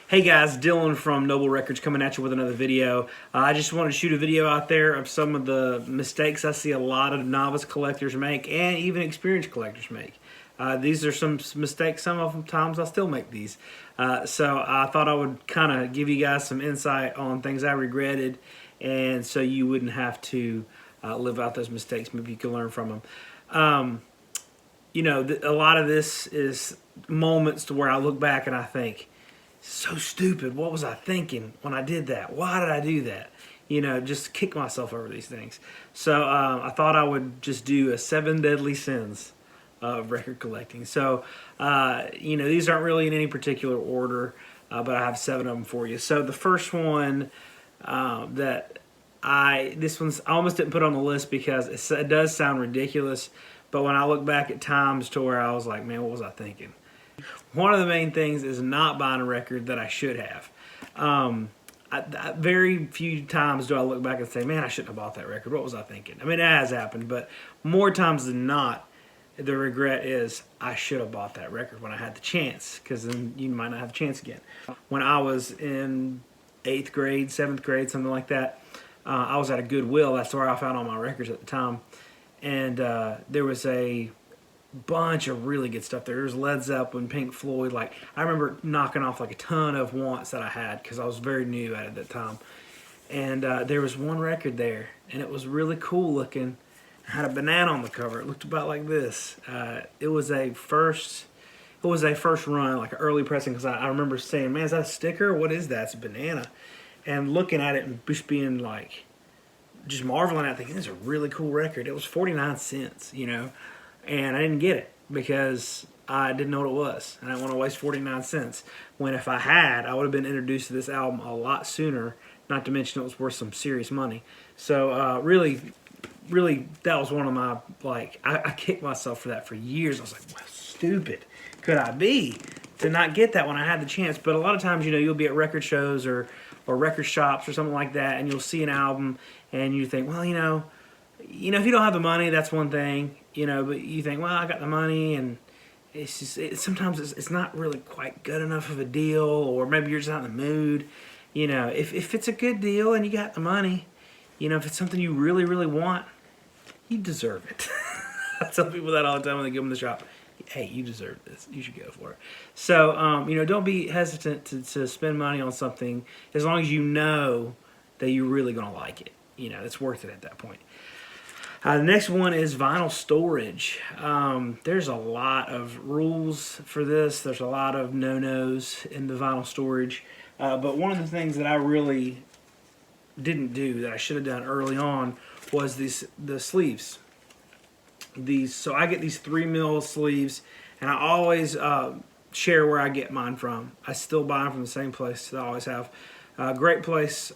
Hey guys, Dylan from Noble Records coming at you with another video. I just wanted to shoot a video out there of some of the mistakes I see a lot of novice collectors make and even experienced collectors make. These are some mistakes, some of them times I still make these. So I thought I would kind of give you guys some insight on things I regretted, and so you wouldn't have to live out those mistakes. Maybe you can learn from them. A lot of this is moments to where I look back and I think, so stupid. What was I thinking when I did that? Why did I do that? Just kick myself over these things. So I thought I would just do a 7 deadly sins of record collecting. So, these aren't really in any particular order, but I have 7 of them for you. So the first one I almost didn't put on the list because it does sound ridiculous, but when I look back at times to where I was like, man, what was I thinking? One of the main things is not buying a record that I should have. Very few times do I look back and say, man, I shouldn't have bought that record. What was I thinking? I mean, it has happened, but more times than not, the regret is I should have bought that record when I had the chance, because then you might not have a chance again. When I was in 8th grade, 7th grade, something like that, I was at a Goodwill. That's where I found all my records at the time. And there was a bunch of really good stuff there. There was Led Zeppelin, Pink Floyd. Like, I remember knocking off like a ton of wants that I had because I was very new at it at that time. And there was one record there, and it was really cool looking. It had a banana on the cover. It looked about like this. It was a first run, like an early pressing, because I remember saying, man, is that a sticker? What is that? It's a banana. And looking at it and just being like, just marveling at it, thinking, this is a really cool record. It was 49 cents, and I didn't get it because I didn't know what it was, and I didn't want to waste 49 cents. When if I had, I would have been introduced to this album a lot sooner, not to mention it was worth some serious money. So really, that was one of my, I kicked myself for that for years. I was like, how stupid could I be to not get that when I had the chance? But a lot of times, you'll be at record shows or record shops or something like that, and you'll see an album, and you think, well, if you don't have the money, that's one thing, but you think, well, I got the money, and it's just, sometimes it's not really quite good enough of a deal, or maybe you're just not in the mood. If it's a good deal and you got the money, if it's something you really, really want, you deserve it. I tell people that all the time when they go in the shop. Hey, you deserve this. You should go for it. So, don't be hesitant to spend money on something as long as you know that you're really going to like it. It's worth it at that point. The next one is vinyl storage. There's a lot of rules for this. There's a lot of no-nos in the vinyl storage. But one of the things that I really didn't do that I should have done early on was the sleeves. So I get these 3mm sleeves, and I always share where I get mine from. I still buy them from the same place that I always have. Great place.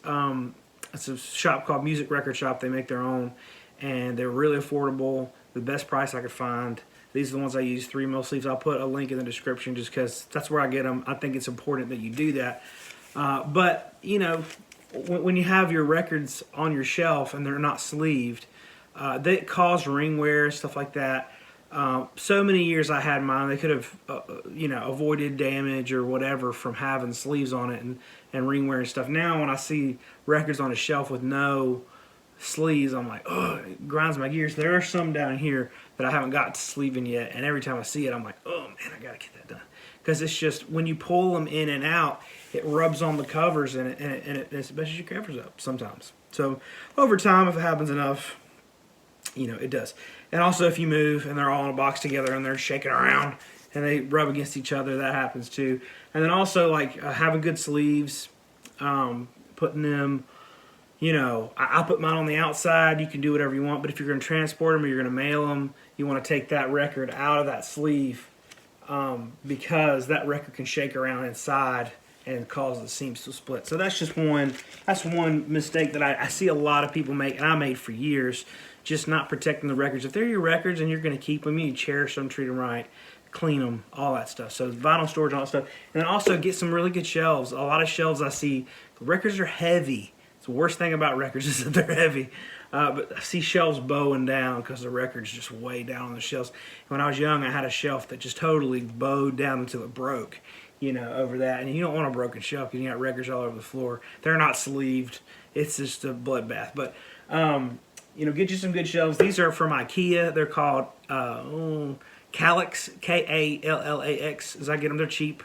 It's a shop called Music Record Shop. They make their own, and they're really affordable. The best price I could find. These are the ones I use, 3mm sleeves. I'll put a link in the description just because that's where I get them. I think it's important that you do that. But, when you have your records on your shelf and they're not sleeved, they cause ring wear, stuff like that. So many years I had mine, they could have, avoided damage or whatever from having sleeves on it and ring wear and stuff. Now when I see records on a shelf with no sleeves, I'm like, oh, it grinds my gears. There are some down here that I haven't got to sleeving yet, and every time I see it, I'm like, oh man, I gotta get that done. Because it's just, when you pull them in and out, it rubs on the covers and it messes your covers up sometimes. So over time, if it happens enough, it does. And also if you move and they're all in a box together and they're shaking around and they rub against each other, that happens too. And then also having good sleeves, putting them, I put mine on the outside. You can do whatever you want, but if you're going to transport them or you're going to mail them, you want to take that record out of that sleeve, because that record can shake around inside and cause the seams to split. So that's just one mistake that I see a lot of people make, and I made for years, just not protecting the records. If they're your records and you're going to keep them, you cherish them, treat them right, clean them, all that stuff. So vinyl storage, all that stuff. And then also get some really good shelves. A lot of shelves I see, the records are heavy. It's the worst thing about records is that they're heavy. But I see shelves bowing down because the record's just way down on the shelves. When I was young, I had a shelf that just totally bowed down until it broke. over that. And you don't want a broken shelf because you got records all over the floor. They're not sleeved. It's just a bloodbath. But, get you some good shelves. These are from IKEA. They're called Kallax, Kallax, as I get them. They're cheap.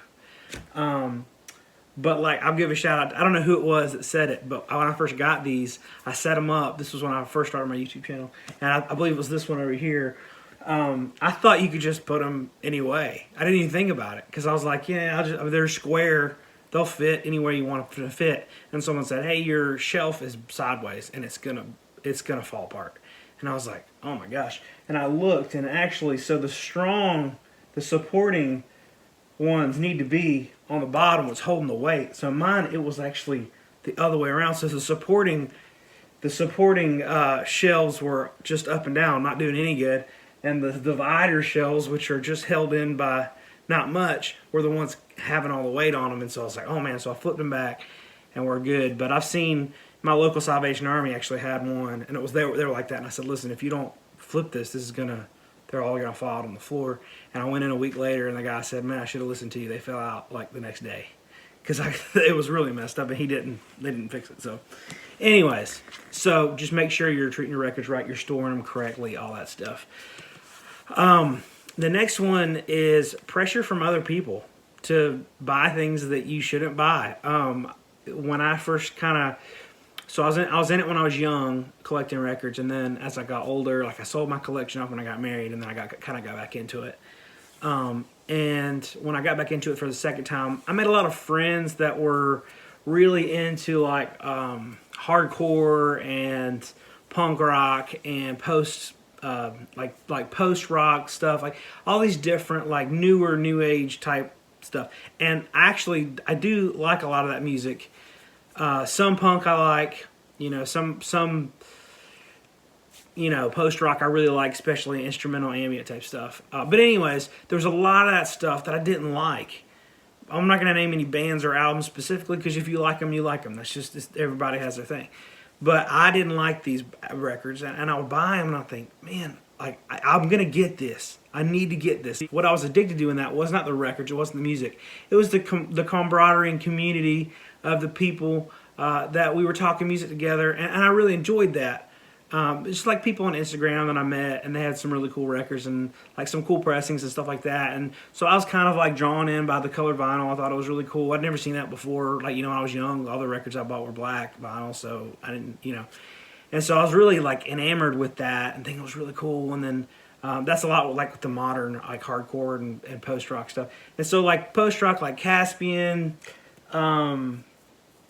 But like, I'll give a shout out. I don't know who it was that said it, but when I first got these, I set them up. This was when I first started my YouTube channel, and I believe it was this one over here. I thought you could just put them any way. I didn't even think about it because I was like, yeah, they're square. They'll fit anywhere you want them to fit. And someone said, hey, your shelf is sideways and it's gonna fall apart. And I was like, oh my gosh. And I looked, and actually, so the supporting ones need to be on the bottom, was holding the weight. So mine, it was actually the other way around. So the supporting shelves were just up and down, not doing any good. And the divider shelves, which are just held in by not much, were the ones having all the weight on them. And so I was like, oh man. So I flipped them back and we're good. But I've seen my local Salvation Army actually had one, and they were like that. And I said, listen, if you don't flip this, they're all gonna fall out on the floor. And I went in a week later, and the guy said, man, I should have listened to you. They fell out like the next day because it was really messed up, and they didn't fix it. So anyways, so just make sure you're treating your records right, you're storing them correctly, all that stuff. The next one is pressure from other people to buy things that you shouldn't buy. When I first so I was in it when I was young, collecting records, and then as I got older, like I sold my collection off when I got married, and then I got back into it. And when I got back into it for the second time, I made a lot of friends that were really into like hardcore and punk rock and post rock stuff, like all these different like newer new age type stuff. And actually, I do like a lot of that music. Some punk I like, some post rock I really like, especially instrumental ambient type stuff. But anyways, there was a lot of that stuff that I didn't like. I'm not going to name any bands or albums specifically because if you like them, you like them. That's just everybody has their thing. But I didn't like these records, and I would buy them, and I think, man, like I'm going to get this. I need to get this. What I was addicted to in that was not the records, it wasn't the music. It was the camaraderie and community of the people that we were talking music together, and I really enjoyed that. Just like people on Instagram that I met, and they had some really cool records and like some cool pressings and stuff like that. And so I was kind of like drawn in by the colored vinyl. I thought it was really cool. I'd never seen that before. Like, when I was young, all the records I bought were black vinyl, so I didn't, And so I was really like enamored with that and thinking it was really cool. And then that's a lot like with the modern like hardcore and post rock stuff. And so like post rock, like Caspian, a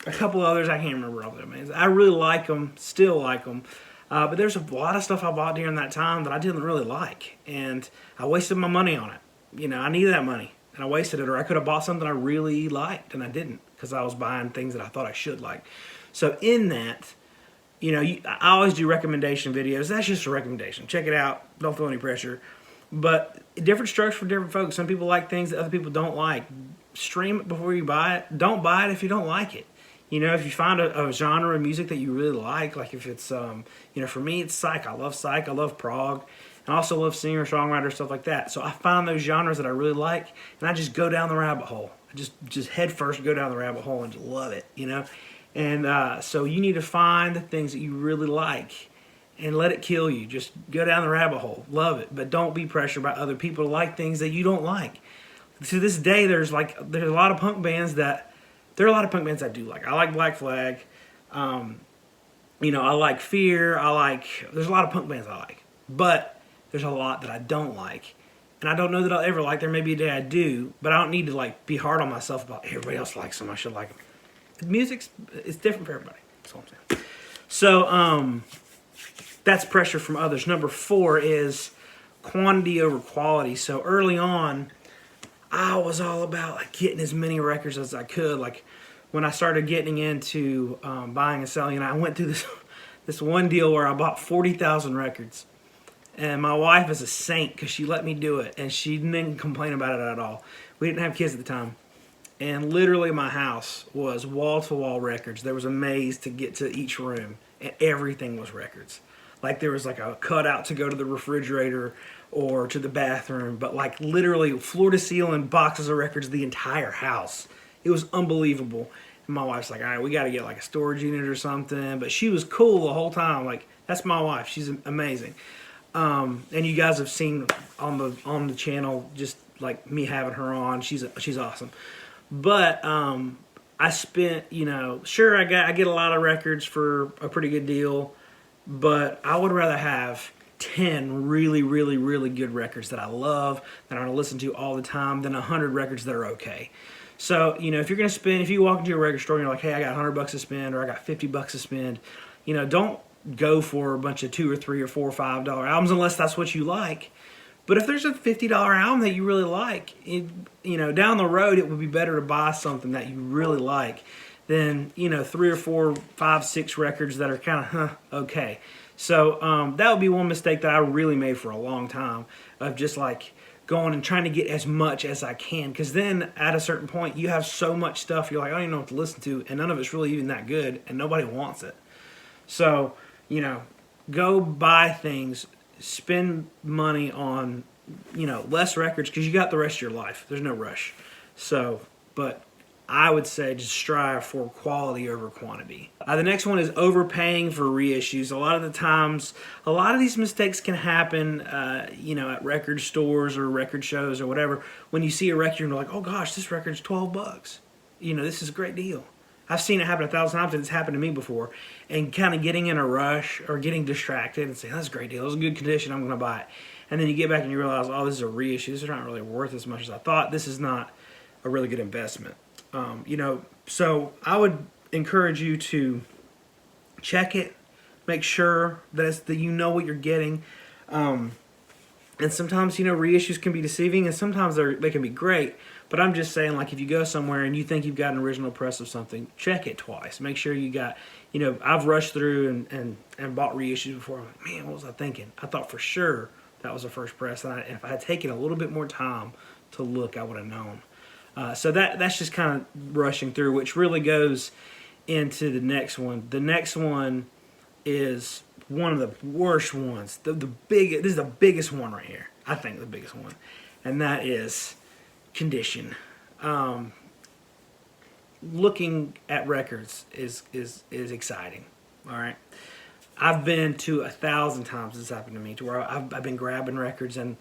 couple others, I can't remember all of them. I really like them, still like them. But there's a lot of stuff I bought during that time that I didn't really like. And I wasted my money on it. I needed that money. And I wasted it. Or I could have bought something I really liked, and I didn't. Because I was buying things that I thought I should like. So in that, I always do recommendation videos. That's just a recommendation. Check it out. Don't feel any pressure. But different strokes for different folks. Some people like things that other people don't like. Stream it before you buy it. Don't buy it if you don't like it. If you find a genre of music that you really like if it's, for me, it's psych. I love prog, and I also love singer, songwriter, stuff like that. So I find those genres that I really like, and I just go down the rabbit hole. I just head first go down the rabbit hole and just love it, And so you need to find the things that you really like and let it kill you. Just go down the rabbit hole. Love it, but don't be pressured by other people to like things that you don't like. To this day, there's a lot of punk bands that, there are a lot of punk bands I do like. I like Black Flag. I like Fear. There's a lot of punk bands I like. But there's a lot that I don't like. And I don't know that I'll ever like. There may be a day I do. But I don't need to be hard on myself about everybody else likes them. I should like them. Music's different for everybody. That's all I'm saying. So that's pressure from others. Number 4 is quantity over quality. So early on, I was all about getting as many records as I could. Like when I started getting into buying and selling, and I went through this one deal where I bought 40,000 records. And my wife is a saint because she let me do it, and she didn't complain about it at all. We didn't have kids at the time. And literally my house was wall-to-wall records. There was a maze to get to each room, and everything was records. Like there was like a cutout to go to the refrigerator or to the bathroom, but like literally floor to ceiling boxes of records, the entire house. It was unbelievable. And my wife's like, all right, we got to get like a storage unit or something. But she was cool the whole time. Like, that's my wife. She's amazing. And you guys have seen on the channel just like me having her on. She's awesome. But I spent, sure, I get a lot of records for a pretty good deal, but I would rather have 10 really, really, really good records that I love, that I want to listen to all the time, than 100 records that are okay. So, if you're going to spend, if you walk into a record store and you're like, hey, I got $100 to spend, or I got $50 to spend, don't go for a bunch of $2 or $3 or $4 or $5 albums unless that's what you like. But if there's a $50 album that you really like, down the road it would be better to buy something that you really like than 3 or 4, 5, 6 records that are kind of okay. So that would be one mistake that I really made for a long time, of just like going and trying to get as much as I can, because then at a certain point you have so much stuff you're like, I don't even know what to listen to, and none of it's really even that good, and nobody wants it. So go buy things, spend money on less records, because you got the rest of your life. There's no rush. So, but I would say just strive for quality over quantity. The next one is overpaying for reissues. A lot of the times, a lot of these mistakes can happen, at record stores or record shows or whatever. When you see a record and you're like, oh gosh, this record's $12. This is a great deal. I've seen it happen 1,000 times, and it's happened to me before. And kind of getting in a rush or getting distracted and saying, that's a great deal, it's a good condition, I'm going to buy it. And then you get back and you realize, oh, this is a reissue. This is not really worth as much as I thought. This is not a really good investment. So I would encourage you to check it, make sure that you know what you're getting. And sometimes, reissues can be deceiving, and sometimes they can be great. But I'm just saying, like, if you go somewhere and you think you've got an original press of something, check it twice. Make sure you got, I've rushed through and bought reissues before. I'm like, man, what was I thinking? I thought for sure that was the first press. And if I had taken a little bit more time to look, I would have known. So that's just kind of rushing through, which really goes into the next one. The next one is one of the worst ones. This is the biggest one right here. I think the biggest one, and that is condition. Looking at records is exciting. All right, I've been to 1,000 times this happened to me, to where I've been grabbing records and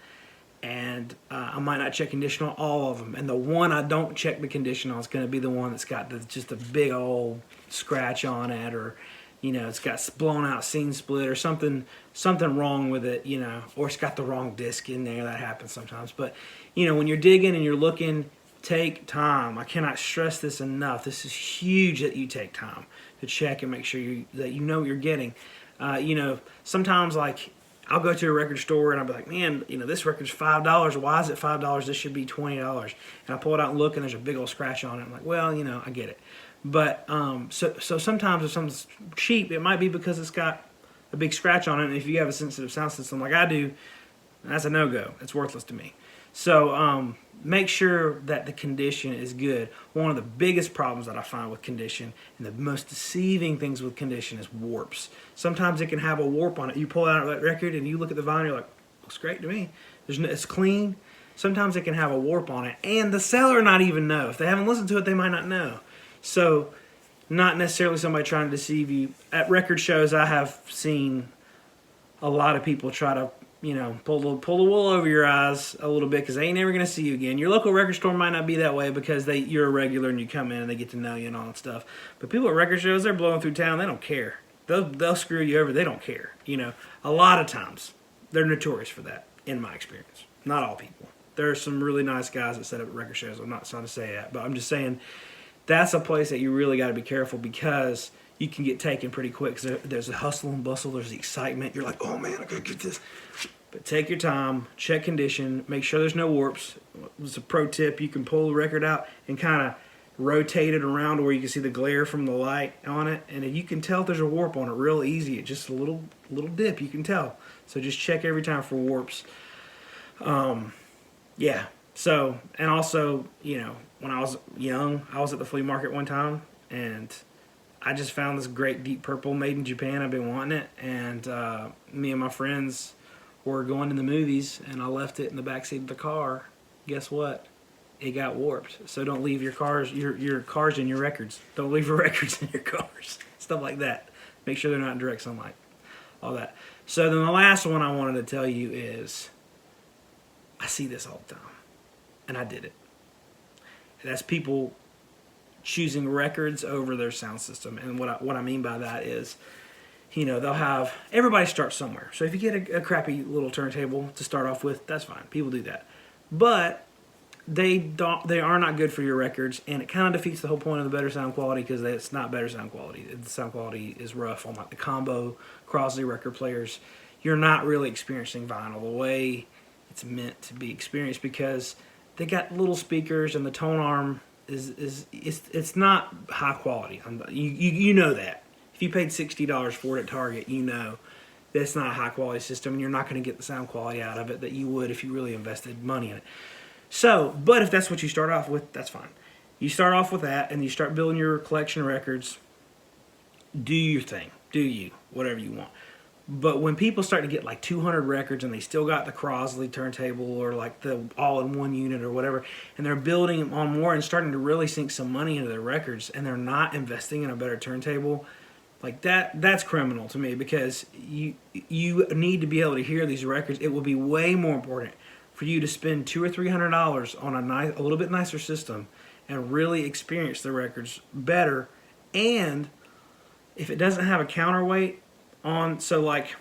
I might not check condition on all of them, and the one I don't check the condition on is going to be the one that's got just a big old scratch on it, or it's got blown out scene split or something wrong with it, or it's got the wrong disc in there. That happens sometimes. But when you're digging and you're looking, take time. I cannot stress this enough. This is huge, that you take time to check and make sure that you know what you're getting. Sometimes, like, I'll go to a record store and I'll be like, man, this record's $5. Why is it $5? This should be $20. And I pull it out and look, and there's a big old scratch on it. I'm like, well, I get it. But so sometimes if something's cheap, it might be because it's got a big scratch on it. And if you have a sensitive sound system like I do, that's a no-go. It's worthless to me. So make sure that the condition is good. One of the biggest problems that I find with condition, and the most deceiving things with condition, is warps. Sometimes it can have a warp on it. You pull out that record and you look at the vinyl, you're like, looks great to me. It's clean. Sometimes it can have a warp on it, and the seller not even know. If they haven't listened to it, they might not know. So not necessarily somebody trying to deceive you. At record shows, I have seen a lot of people try to pull the wool over your eyes a little bit, because they ain't never going to see you again. Your local record store might not be that way, because you're a regular and you come in and they get to know you and all that stuff. But people at record shows, they're blowing through town. They don't care. They'll screw you over. They don't care. A lot of times they're notorious for that, in my experience. Not all people. There are some really nice guys that set up at record shows. I'm not trying to say that, but I'm just saying that's a place that you really got to be careful, because you can get taken pretty quick. Because there's a hustle and bustle. There's the excitement. You're like, oh man, I gotta get this. But take your time, check condition, make sure there's no warps. It's a pro tip. You can pull the record out and kind of rotate it around where you can see the glare from the light on it. And you can tell if there's a warp on it real easy. It's just a little dip, you can tell. So just check every time for warps. Yeah. So, and also, when I was young, I was at the flea market one time, and I just found this great Deep Purple made in Japan. I've been wanting it, and me and my friends or going to the movies and I left it in the backseat of the car, guess what? It got warped. So don't leave your cars in your records. Don't leave your records in your cars. Stuff like that. Make sure they're not in direct sunlight. All that. So then the last one I wanted to tell you is, I see this all the time, and I did it. And that's people choosing records over their sound system. And what I mean by that is, they'll have, everybody starts somewhere. So if you get a crappy little turntable to start off with, that's fine. People do that. But they are not good for your records, and it kind of defeats the whole point of the better sound quality, because it's not better sound quality. The sound quality is rough on like the combo Crosley record players. You're not really experiencing vinyl the way it's meant to be experienced, because they got little speakers and the tone arm it's not high quality. You know that. If you paid $60 for it at Target, you know that's not a high quality system, and you're not going to get the sound quality out of it that you would if you really invested money in it. So, but if that's what you start off with, that's fine. You start off with that, and you start building your collection of records. Do your thing. Do you. Whatever you want. But when people start to get like 200 records and they still got the Crosley turntable or like the all-in-one unit or whatever, and they're building on more and starting to really sink some money into their records, and they're not investing in a better turntable, like that's criminal to me, because you need to be able to hear these records. It will be way more important for you to spend $200 or $300 on a little bit nicer system and really experience the records better. And if it doesn't have a counterweight on, so like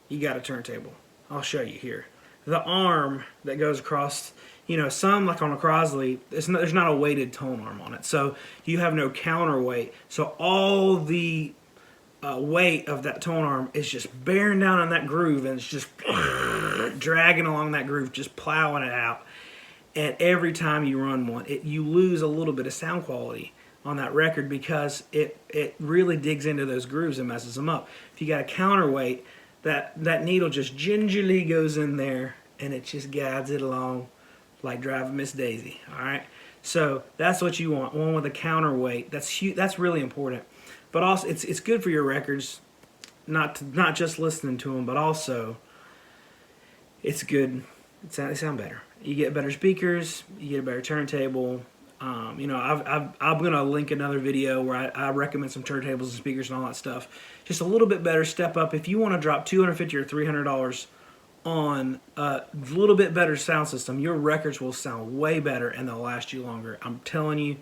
you got a turntable, I'll show you here. The arm that goes across, some like on a Crosley, there's not a weighted tone arm on it, so you have no counterweight. So all the weight of that tone arm is just bearing down on that groove, and it's just dragging along that groove, just plowing it out. And every time you run one, you lose a little bit of sound quality on that record, because it really digs into those grooves and messes them up. If you got a counterweight, that needle just gingerly goes in there, and it just guides it along like driving Miss Daisy. All right, so that's what you want, one with a counterweight. That's really important. But also, it's good for your records, not just listening to them, but also it's good. They sound better. You get better speakers. You get a better turntable. I'm gonna link another video where I recommend some turntables and speakers and all that stuff. Just a little bit better step up. If you want to drop $250 or $300 on a little bit better sound system, your records will sound way better and they'll last you longer. I'm telling you,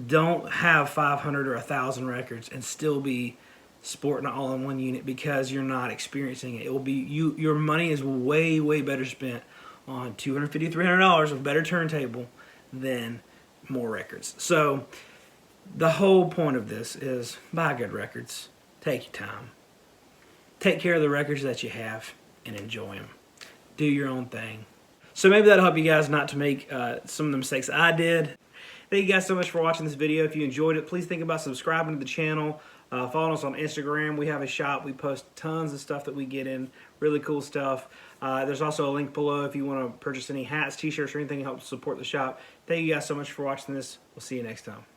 don't have 500 or 1,000 records and still be sporting an all-in-one unit, because you're not experiencing it. It will be your money is way better spent on $250, $300 of better turntable than more records. So the whole point of this is buy good records. Take your time. Take care of the records that you have and enjoy them. Do your own thing. So maybe that'll help you guys not to make some of the mistakes I did. Thank you guys so much for watching this video. If you enjoyed it, please think about subscribing to the channel. Follow us on Instagram. We have a shop. We post tons of stuff that we get in. Really cool stuff. There's also a link below if you want to purchase any hats, t-shirts, or anything to help support the shop. Thank you guys so much for watching this. We'll see you next time.